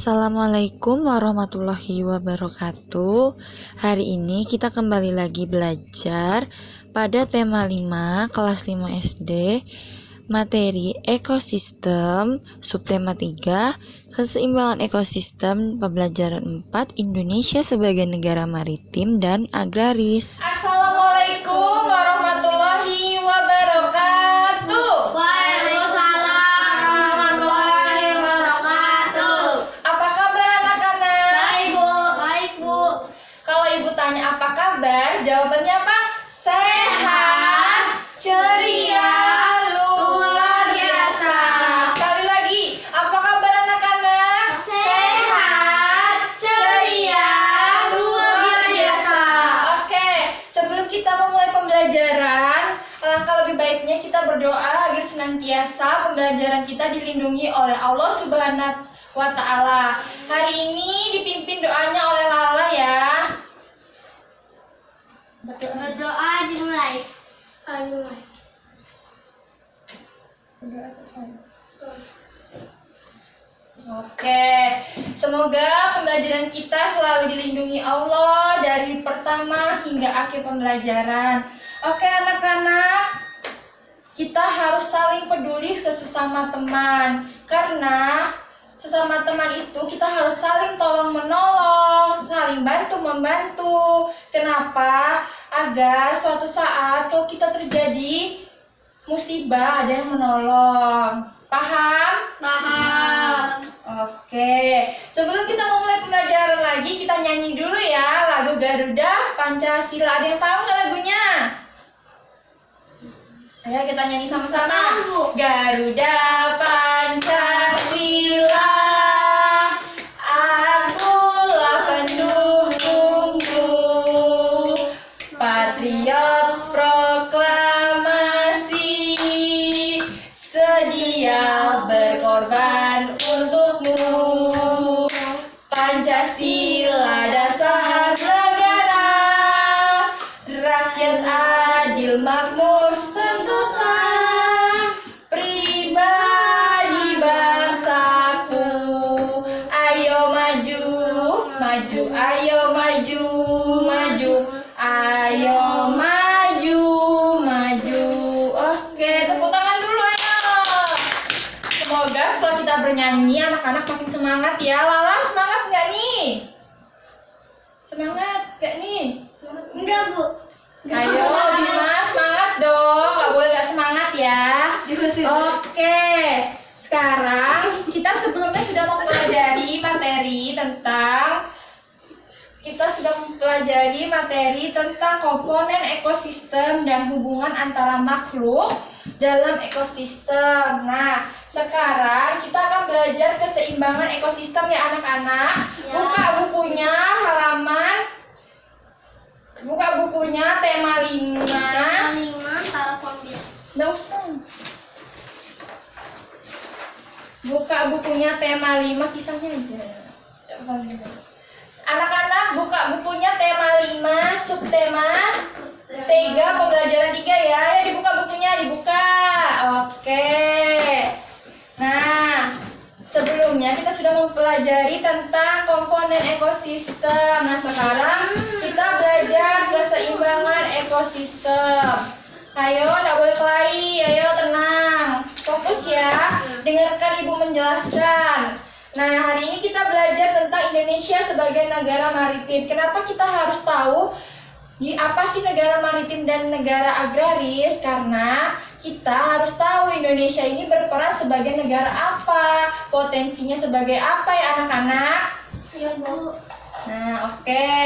Assalamualaikum warahmatullahi wabarakatuh. Hari ini kita kembali lagi belajar pada tema 5 kelas 5 SD, materi ekosistem, subtema 3, keseimbangan ekosistem, pembelajaran 4, Indonesia sebagai negara maritim dan agraris. Assalamualaikum warahmatullahi wabarakatuh. Apa kabar? Jawabannya apa? Sehat, ceria, luar biasa. Sekali lagi, apa kabar anak-anak? Sehat, ceria, luar biasa. Oke, sebelum kita memulai pembelajaran, alangkah lebih baiknya kita berdoa agar senantiasa pembelajaran kita dilindungi oleh Allah Subhanahu wa Ta'ala. Hari ini dipimpin doanya oleh Lala ya. Berdoa dimulai. Oke, semoga pembelajaran kita selalu dilindungi Allah dari pertama hingga akhir pembelajaran. Oke anak-anak, kita harus saling peduli ke sesama teman. Karena sesama teman itu kita harus saling tolong menolong, saling bantu membantu. Kenapa? Agar suatu saat kalau kita terjadi musibah ada yang menolong. Paham? Paham. Oke, sebelum kita memulai pembelajaran lagi, kita nyanyi dulu ya lagu Garuda Pancasila. Ada yang tahu nggak lagunya? Ayo kita nyanyi sama-sama. Garuda Pancasila, akulah pendukungmu, patriot proklamasi, sedia berkorban untukmu. Pancasila dasar negara, rakyat adil makmur sentosa, pribadi bangsaku. Ayo maju, maju, ayo maju, maju, ayo maju, maju. Oke, tepuk tangan dulu ayo. Semoga setelah kita bernyanyi anak-anak makin semangat ya. Lala semangat nggak nih? Semangat nggak nih? Semangat Enggak, Bu. Ayo Bima semangat dong, nggak boleh nggak semangat ya. Oke, sekarang kita sebelumnya sudah mempelajari materi tentang komponen ekosistem dan hubungan antara makhluk dalam ekosistem. Nah, sekarang kita akan belajar keseimbangan ekosistem ya anak-anak. Buka bukunya tema 5. Telepon bis. Nggak usah. Buka bukunya tema 5, kisahnya aja. Anak-anak buka bukunya tema 5, subtema 3, pembelajaran 3 ya. Ya dibuka bukunya, dibuka. Oke. Nah, sebelumnya kita sudah mempelajari tentang komponen ekosistem. Nah, sekarang kita belajar keseimbangan ekosistem. Ayo, tidak boleh kelahi. Ayo, tenang. Fokus ya. Dengarkan Ibu menjelaskan. Nah, hari ini kita belajar tentang Indonesia sebagai negara maritim. Kenapa kita harus tahu apa sih negara maritim dan negara agraris? Karena kita harus tahu Indonesia ini berperan sebagai negara apa, potensinya sebagai apa ya anak-anak? Ya, Bu. Nah, oke.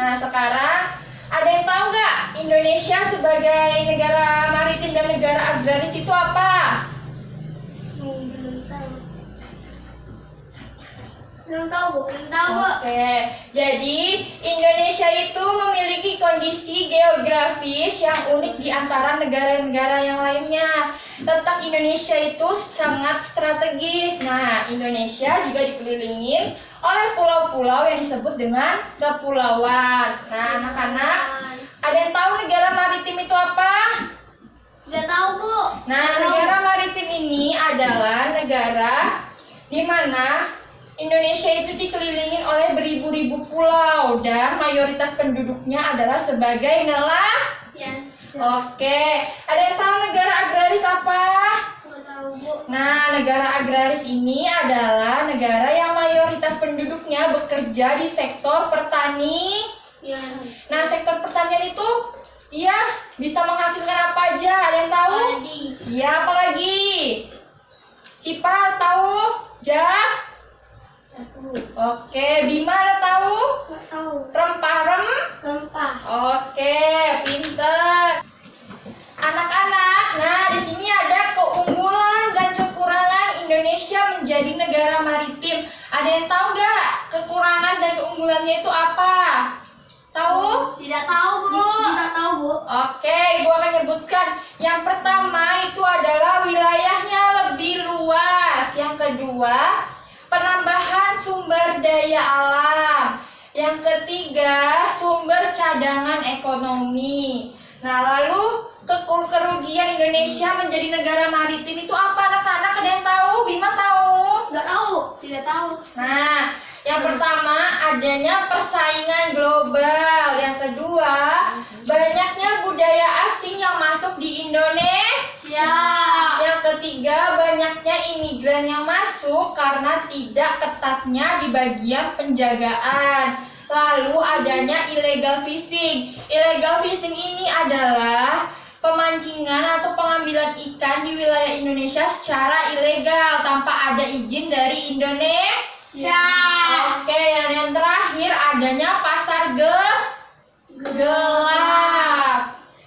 Nah, sekarang ada yang tahu nggak Indonesia sebagai negara maritim dan negara agraris itu apa? Belum tahu. Belum tahu, Bu. Belum tahu, Bu. Oke, jadi Indonesia itu memiliki kondisi geografis yang unik di antara negara-negara yang lainnya. Letak Indonesia itu sangat strategis. Nah, Indonesia juga dikelilingi oleh pulau-pulau yang disebut dengan kepulauan. Nah, anak-anak, ada yang tahu negara maritim itu apa? Tidak tahu, Bu. Nah, negara maritim ini adalah negara di mana Indonesia itu dikelilingin oleh beribu-ribu pulau dan mayoritas penduduknya adalah sebagai nelayan. Oke, ada yang tahu negara agraris apa? Nggak tahu, Bu. Nah, negara agraris ini adalah negara yang mayoritas penduduknya bekerja di sektor pertanian. Ya. Nah, sektor pertanian itu ya bisa menghasilkan apa aja? Ada yang tahu? Padi. Iya, apalagi? Sipa tahu? Tahu. Oke, Bima ada tahu? Nggak tahu. Rempah. Rempah. Oke, pinter. Anak-anak, nah di sini ada keunggulan dan kekurangan Indonesia menjadi negara maritim. Ada yang tahu nggak kekurangan dan keunggulannya itu apa? Tahu? Tidak tahu, Bu. Tidak tahu, Bu. Oke, Ibu akan nyebutkan. Yang pertama itu adalah wilayahnya lebih luas. Yang kedua, penambahan sumber daya alam. Yang ketiga, sumber cadangan ekonomi. Nah, lalu kerugian Indonesia menjadi negara maritim itu apa, anak-anak? Ada yang tahu? Bima tahu? Nggak tahu. Tidak tahu. Nah, yang pertama adanya persaingan global. Yang kedua, banyaknya budaya asing yang masuk di Indonesia. Yang ketiga, banyaknya imigran yang masuk karena tidak ketatnya di bagian penjagaan. Lalu adanya illegal fishing. Illegal fishing ini adalah pemancingan atau pengambilan ikan di wilayah Indonesia secara ilegal tanpa ada izin dari Indonesia. Oke, yang terakhir adanya pasar gelap.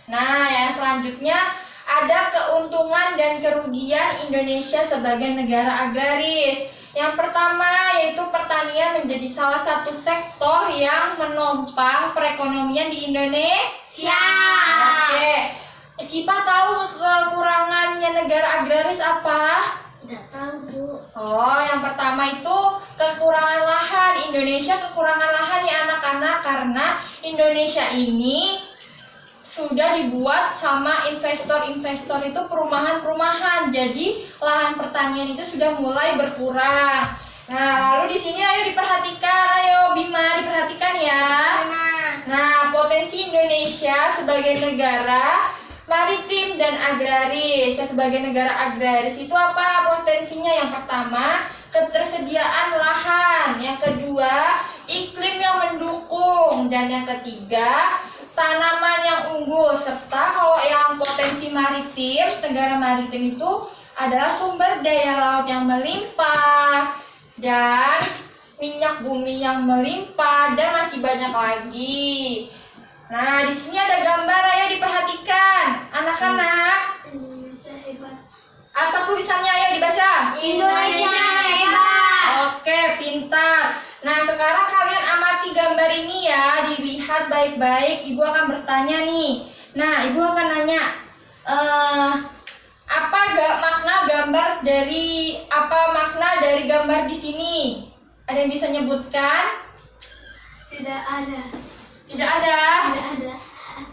Nah, yang selanjutnya ada keuntungan dan kerugian Indonesia sebagai negara agraris. Yang pertama yaitu pertanian menjadi salah satu sektor yang menopang perekonomian di Indonesia. Oke, Sipa tahu kekurangannya negara agraris apa? Tidak tahu, Bu. Oh, yang pertama itu kekurangan lahan. Indonesia kekurangan lahan ya anak-anak, karena Indonesia ini sudah dibuat sama investor-investor itu perumahan-perumahan. Jadi lahan pertanian itu sudah mulai berkurang. Nah, lalu di sini ayo diperhatikan, ayo Bima diperhatikan ya. Nah, potensi Indonesia sebagai negara maritim dan agraris. Ya, sebagai negara agraris itu apa potensinya? Yang pertama, ketersediaan lahan. Yang kedua, iklim yang mendukung. Dan yang ketiga, tanaman yang unggul. Serta kalau yang potensi maritim, negara maritim itu adalah sumber daya laut yang melimpah dan minyak bumi yang melimpah dan masih banyak lagi. Nah, di sini ada gambar, ayo diperhatikan, anak-anak. Indonesia hebat. Apa tulisannya? Ayo dibaca. Indonesia hebat. Oke, pintar. Nah, sekarang kalian amati gambar ini ya, dilihat baik-baik. Ibu akan bertanya nih. Nah, Ibu akan nanya, apa makna dari gambar di sini? Ada yang bisa nyebutkan? Tidak ada. Tidak ada. Tidak ada.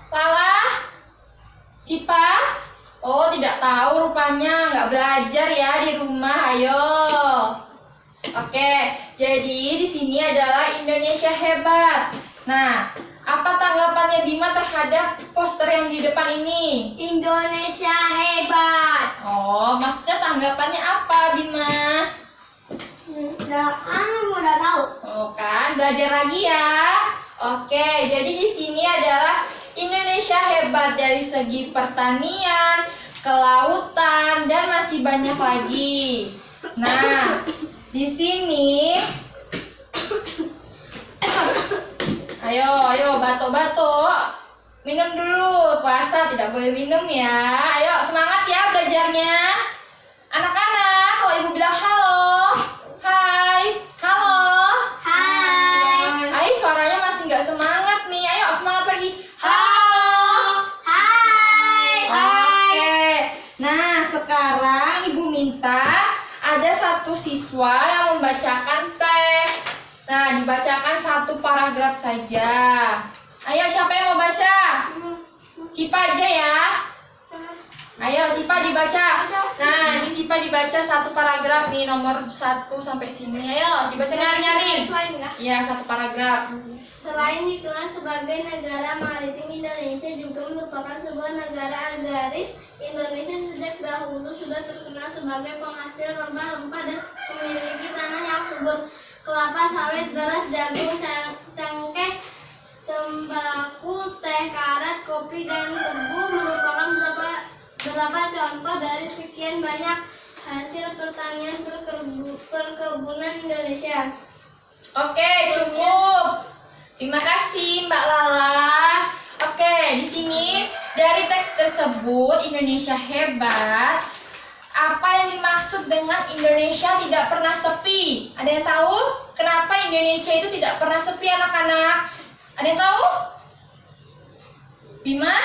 Lala? Sipa? Oh, tidak tahu rupanya, nggak belajar ya di rumah. Ayo. Oke, jadi di sini adalah Indonesia hebat. Nah, apa tanggapannya Bima terhadap poster yang di depan ini? Indonesia hebat. Oh, maksudnya tanggapannya apa, Bima? Udah tahu. Oh kan, belajar lagi ya. Oke, jadi di sini adalah Indonesia hebat dari segi pertanian, kelautan, dan masih banyak lagi. Nah, di sini, ayo batuk-batuk, minum dulu. Puasa tidak boleh minum ya. Ayo semangat ya belajarnya, anak-anak. Kalau ibu bilang halo, hai, halo, Hai. hai, suaranya masih nggak semangat nih. Ayo semangat lagi. Halo. Hai. Oke. Nah, sekarang ibu minta ada satu siswa yang membacakan teks. Nah, dibacakan satu paragraf saja. Ayo, siapa yang mau baca? Sipa aja ya. Ayo, Sipa dibaca. Nah, di Sipa dibaca satu paragraf nih, nomor 1 sampai sini. Ayo, dibaca nyari-nyari. Ya, satu paragraf. Selain dikenal sebagai negara maritim, Indonesia juga merupakan sebuah negara agraris. Indonesia sejak dahulu sudah terkenal sebagai penghasil rempah-rempah dan memiliki tanah yang subur. Kelapa sawit, beras, jagung, cengkeh, tembakau, teh, karet, kopi, dan tebu merupakan beberapa contoh dari sekian banyak hasil pertanian perkebunan Indonesia. Oke, cukup. Terima kasih Mbak Lala. Oke, di sini dari teks tersebut Indonesia hebat. Apa yang dimaksud dengan Indonesia tidak pernah sepi? Ada yang tahu? Kenapa Indonesia itu tidak pernah sepi, anak-anak? Ada yang tahu? Bima?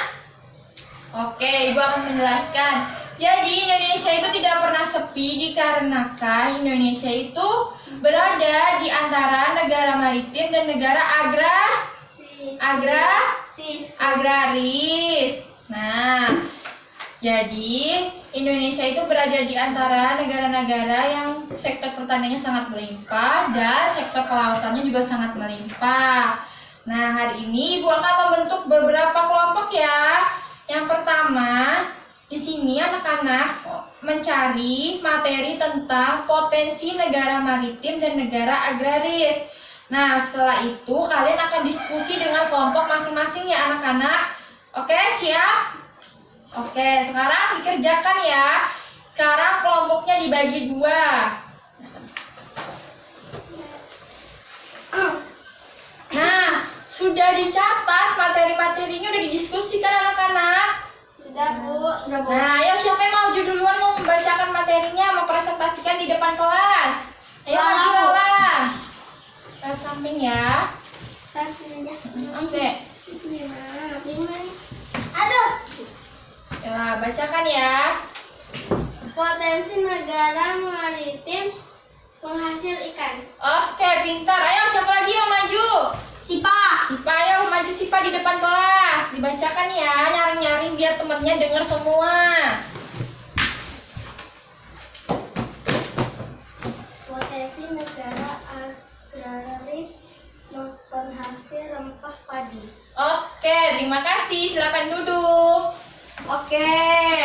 Oke, Ibu akan menjelaskan. Jadi Indonesia itu tidak pernah sepi dikarenakan Indonesia itu berada di antara negara maritim dan negara agraris. Nah, jadi Indonesia itu berada di antara negara-negara yang sektor pertaniannya sangat melimpah dan sektor kelautannya juga sangat melimpah. Nah, hari ini Ibu akan membentuk beberapa kelompok ya. Yang pertama, di sini anak-anak mencari materi tentang potensi negara maritim dan negara agraris. Nah, setelah itu kalian akan diskusi dengan kelompok masing-masing ya anak-anak. Oke, siap? Oke, sekarang dikerjakan ya. Sekarang kelompoknya dibagi 2. Nah, sudah dicatat materi-materinya, udah didiskusikan anak-anak. Sudah, Bu. Nah, ayo siapa yang maju duluan mau membacakan materinya, mempresentasikan di depan kelas? Ayo maju lah. Lihat samping ya. Oke. Aduh. Ya, bacakan ya. Potensi negara maritim penghasil ikan. Oke, pintar. Ayo siapa lagi yang maju? Sipa. Sipa, ayo maju Sipa di depan kelas. Dibacakan ya, nyaring-nyaring biar temennya dengar semua. Potensi negara agraris penghasil rempah padi. Oke, terima kasih. Silakan duduk. Oke,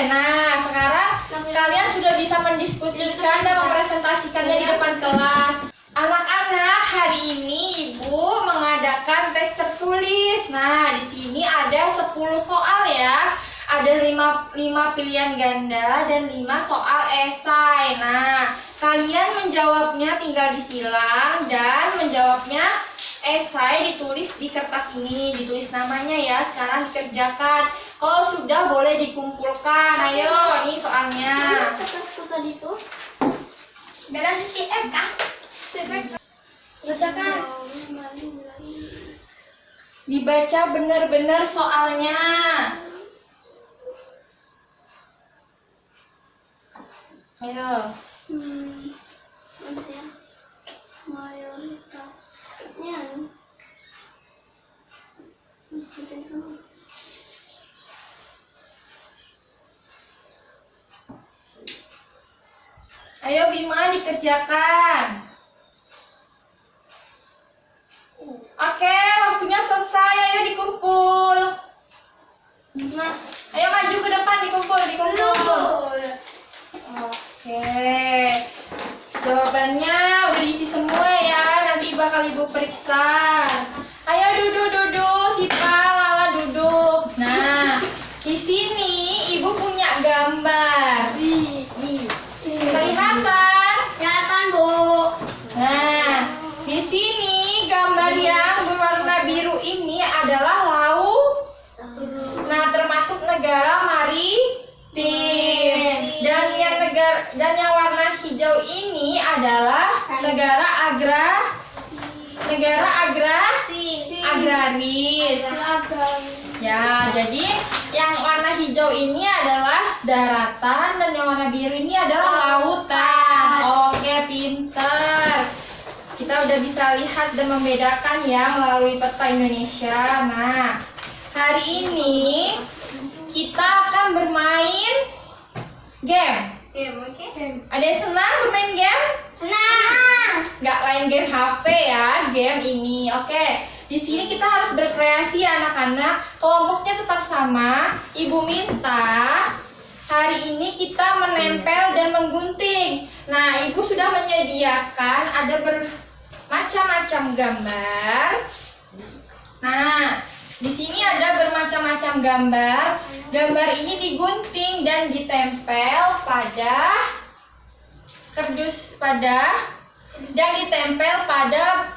nah sekarang kalian sudah bisa mendiskusikan dan mempresentasikannya di depan kelas. Anak-anak, hari ini Ibu mengadakan tes tertulis. Nah, di sini ada 10 soal ya. Ada 5 pilihan ganda dan 5 soal esai. Nah, kalian menjawabnya tinggal disilang dan menjawabnya esai ditulis di kertas ini, ditulis namanya ya. Sekarang dikerjakan. Kalau sudah boleh dikumpulkan. Ayo, nih soalnya. Kertasku tadi tuh beda CCF kah? Bacakan. Dibaca benar-benar soalnya. Ayo. Mana ya? Mayoritasnya. Ayo Bima, dikerjakan. Oke, waktunya selesai. Ayo dikumpul. Nah, ayo maju ke depan, dikumpul. Oke. Jawabannya udah diisi semua ya. Nanti bakal Ibu periksa. Ayo duduk. Sipa, Lala duduk. Nah, di sini Ibu punya gambar. Kelihatan? Kelihatan, Bu. Nah, di sini gambar yang berwarna biru ini adalah laut. Nah, termasuk negara maritim. Dan yang warna hijau ini adalah negara agraris. Ya, jadi yang warna hijau ini adalah daratan dan yang warna biru ini adalah lautan. Oke, pinter. Kita udah bisa lihat dan membedakan ya melalui peta Indonesia. Nah, hari ini kita akan bermain game. Game, oke? Ada yang senang bermain game? Senang. Nggak main game HP ya, game ini. Oke, di sini kita harus berkreasi ya anak-anak. Kelompoknya tetap sama. Ibu minta hari ini kita menempel dan menggunting. Nah, ibu sudah menyediakan ada bermacam-macam gambar. Nah, di sini ada bermacam-macam gambar. Gambar ini digunting dan ditempel pada kardus dan ditempel pada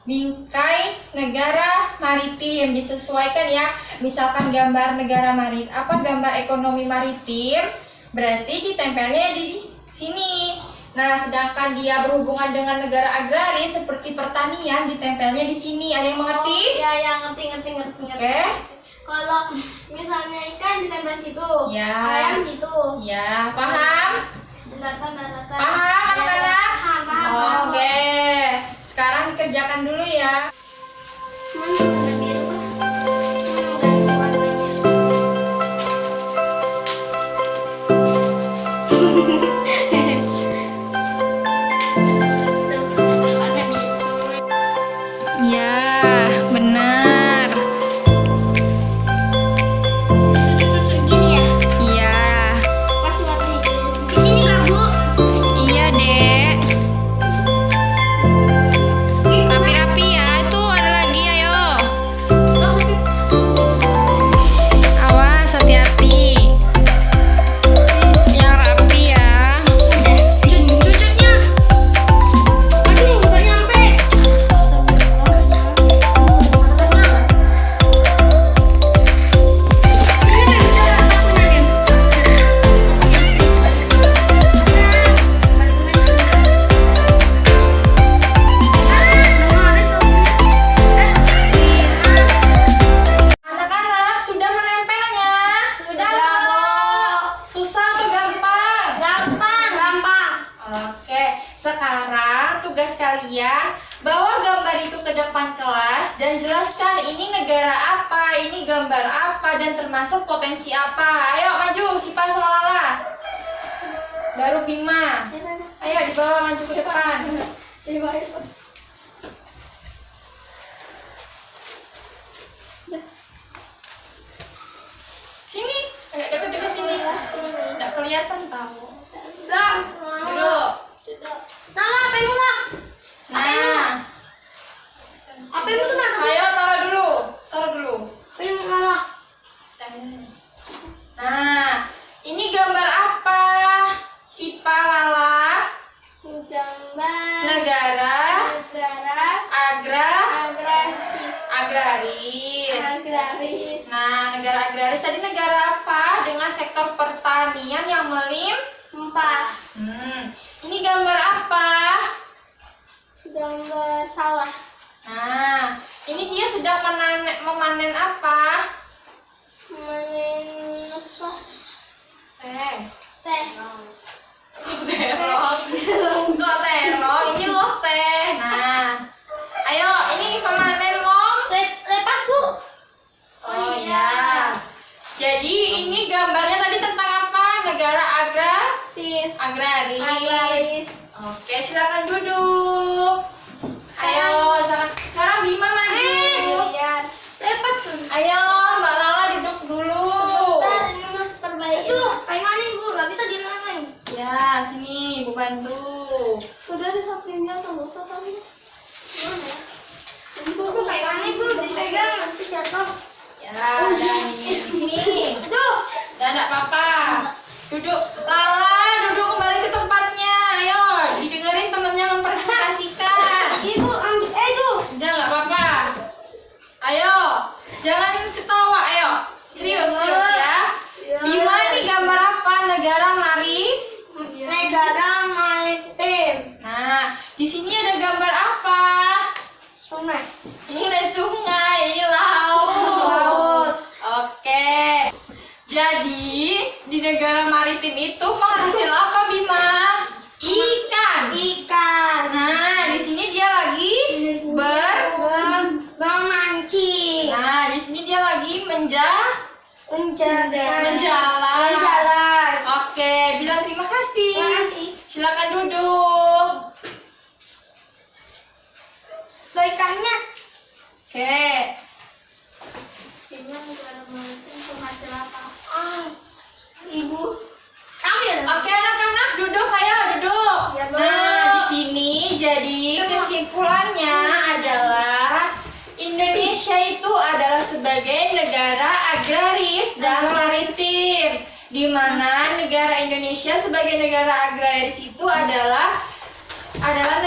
bingkai negara maritim. Disesuaikan ya. Misalkan gambar negara maritim, gambar ekonomi maritim, berarti ditempelnya di sini. Nah, sedangkan dia berhubungan dengan negara agraris seperti pertanian, ditempelnya di sini. Ada yang mengerti? Ya, ya, ngerti. Oke. Kalau misalnya ikan ditempel situ, Ya. ayam situ. Ya, paham? Daratan. Paham anak-anak? Paham. Oke. Sekarang dikerjakan dulu ya. Mana warna biru? Mana warnanya? Tuh, warna biru semua. Ya, benar. Gini ya? Iya. Pas warna hijau. Di sini nggak, Bu? Iya, Dek. Rapi-rapi ya. Itu ada lagi, ayo. Awas, hati-hati. Yang rapi ya. Cucutnya. Aduh, nggak nyampe. Anak-anak sudah menempelnya. Sudah, Bu. Susah atau gampang? Gampang. Oke, sekarang tugas kalian bawa gambar itu ke depan kelas dan jelaskan ini negara apa, ini gambar apa, dan termasuk potensi apa. Ayo maju, Sipa sama Lala. Baru Bima. Ayo dibawa maju ke depan. Sini, agak dekat-dekat sini. Nggak kelihatan tahu. Duduk. Nah, Apa-apa tuh mana? ayo taruh dulu. Nah, ini gambar apa? Sipa Lala, Gambar negara negara agraris. agraris. Nah, negara agraris tadi negara apa? Dengan sektor pertanian yang Empat. Ini gambar apa? Gambar sawah. Nah, ini dia sedang memanen apa? Memanen apa? Teh. Terong. Kok terong? Ini loh teh. Nah, ayo ini pemanen loh. Lepas, Bu. Oh ya. Jadi ini gambarnya tadi tentang apa? Negara agraris. Oke, silakan duduk. Ayo, sekarang Bima maju. Lepas. Ayo, Mbak Lala duduk dulu. Bentar, ini Mas perbaiki. Itu, kayak mana, Bu? Gak bisa dilemain. Ya, sini Ibu bantu. Udah di sampingnya atau nggak usah sampingnya? Gimana ya? Bu, kayak mana, Bu? Dipegang, nanti jatuh. Ya, dan ini di sini. Aduh. Enggak apa-apa. Duduk. Lala, duduk kembali ke tempatnya. Ayo, didengerin temennya mempresentasikan. Ibu, ambil. Tuh. Udah nggak apa-apa. Ayo, jangan ketawa. Ayo, serius ya. Bima ini gambar apa? Negara Negara maritim. Nah, di sini ada gambar apa? Sungai. Ini sungai, ini laut. Oke. Jadi di negara maritim itu penghasil apa, Bima? Ikan. Nah, di sini dia lagi Memancing. Nah, di sini dia lagi menjalan. Menjalan. Oke. Oke, bilang terima kasih. Terima kasih. Silakan duduk. Baikannya. Oke. Sebuah negara maritim penghasil apa? Ibu. Kamu ya? Oke, anak-anak duduk, ayo duduk. Ya, Bu. Nah, di sini jadi kesimpulannya adalah Indonesia itu adalah sebagai negara agraris dan maritim, di mana negara Indonesia sebagai negara agraris itu adalah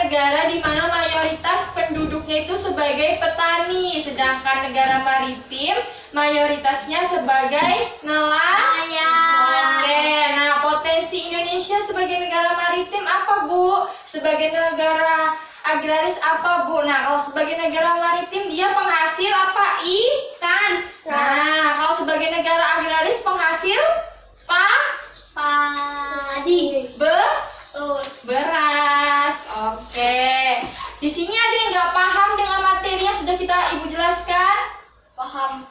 negara di mana mayoritas penduduknya itu sebagai petani, sedangkan negara maritim mayoritasnya sebagai nelayan. Oke, nah potensi Indonesia sebagai negara maritim apa, Bu? Sebagai negara agraris apa, Bu? Nah, kalau sebagai negara maritim dia penghasil apa? Ikan. Nah, kalau sebagai negara agraris penghasil Padi. beras. Oke. Di sini ada yang nggak paham dengan materi yang sudah Ibu jelaskan? Paham.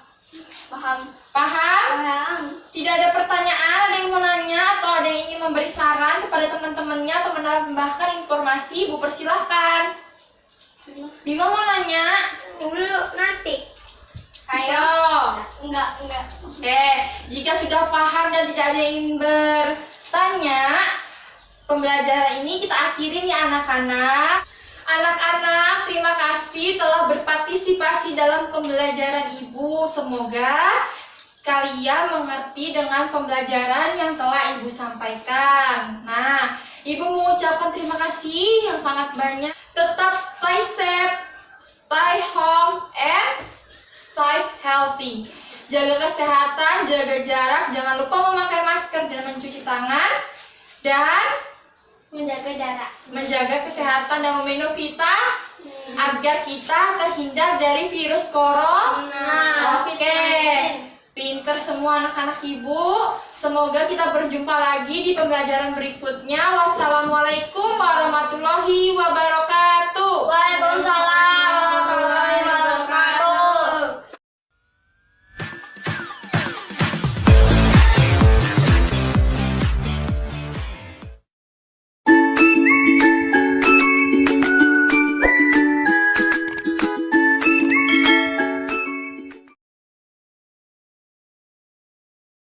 Paham? Tidak ada pertanyaan, ada yang mau nanya atau ada yang ingin memberi saran kepada teman-temannya atau menambahkan informasi, Ibu persilahkan. Bima mau nanya? Dulu nanti. Ayo. Enggak. Oke, jika sudah paham dan tidak ada yang ingin bertanya, pembelajaran ini kita akhirin ya anak-anak. Anak-anak, terima kasih telah berpartisipasi dalam pembelajaran Ibu. Semoga kalian mengerti dengan pembelajaran yang telah Ibu sampaikan. Nah, Ibu mengucapkan terima kasih yang sangat banyak. Tetap stay safe, stay home, and stay healthy. Jaga kesehatan, jaga jarak, jangan lupa memakai masker dan mencuci tangan, dan menjaga kesehatan dan meminum vitamin agar kita terhindar dari virus corona. Oke, pinter semua anak-anak Ibu. Semoga kita berjumpa lagi di pembelajaran berikutnya. Wassalamualaikum warahmatullahi